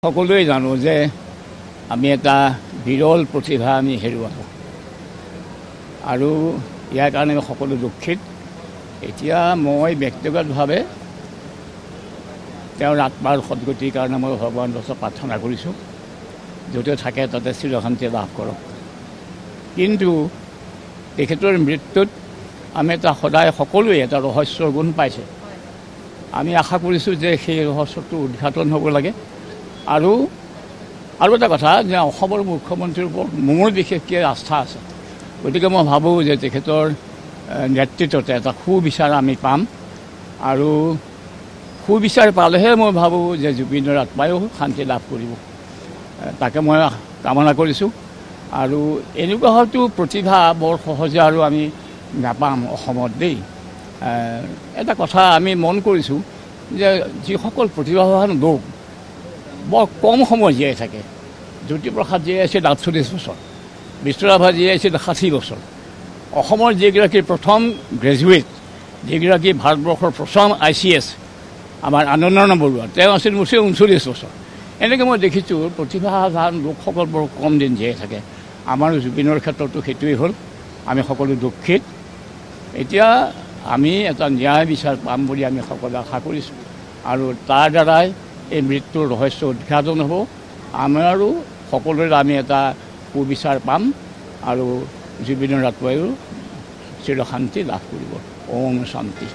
সকলোৱে জানো যে আমি এটা বিৰল প্ৰতিভা আমি হেৰুৱালো আৰু ইয়াৰ কাৰণে সকলো দুখিত। এতিয়া মই ব্যক্তিগতভাৱে তেওঁৰ আত্মাৰ সদ্গতিৰ কাৰণে মই ভগৱানৰ ওচৰত প্ৰাৰ্থনা কৰিছোঁ, য'তে থাকে তাতে চিৰশান্তি লাভ কৰক। কিন্তু তেখেতৰ মৃত্যুত আমি এটা সদায় সকলোৱে এটা ৰহস্যৰ গুণ পাইছে। আমি আশা কৰিছোঁ যে সেই ৰহস্যটো উদ্ঘাটন হ'ব লাগে। আৰু এটা কথা যে অসমৰ মুখ্যমন্ত্ৰীৰ ওপৰত মোৰ বিশেষকৈ আস্থা আছে, গতিকে মই ভাবোঁ যে তেখেতৰ নেতৃত্বতে এটা সুবিচাৰ আমি পাম আৰু সুবিচাৰ পালেহে মই ভাবোঁ যে জুবিনৰ আত্মায়ো শান্তি লাভ কৰিব। তাকে মই কামনা কৰিছোঁ। আৰু এনেকুৱা হয়তো প্ৰতিভা বৰ সহজে আৰু আমি নাপাম অসমত দেই। এটা কথা আমি মন কৰিছোঁ যে যিসকল প্ৰতিভাৱান লোক বৰ কম সময় জীয়াই থাকে, জ্যোতিপ্ৰসাদ জীয়াই আছিল ৪৮ বছৰ, বিষ্ণুৰাভা জীয়াই আছিল ৬০ বছৰ। অসমৰ যিগৰাকী প্ৰথম গ্ৰেজুৱেট, যিগৰাকী ভাৰতবৰ্ষৰ প্ৰথম ICS আমাৰ আনন্দৰাম বৰুৱা, তেওঁ আছিল মুঠে ৩৯ বছৰ। এনেকৈ মই দেখিছোঁ প্ৰতিভাৱান লোকসকল বৰ কম দিন জীয়াই থাকে। আমাৰ জুবিনৰ ক্ষেত্ৰতো সেইটোৱেই হ'ল। আমি সকলো দুখিত। এতিয়া আমি এটা ন্যায় বিচাৰ পাম বুলি আমি সকলোৱে আশা কৰিছোঁ আৰু তাৰ দ্বাৰাই এই মৃত্যুৰ ৰহস্য উদ্ঘাটন হ'ব। আমাৰো সকলোৰে আমি এটা সুবিচাৰ পাম আৰু জুবিনৰ আত্মায়ো চিৰশান্তি লাভ কৰিব। ওম শান্তি।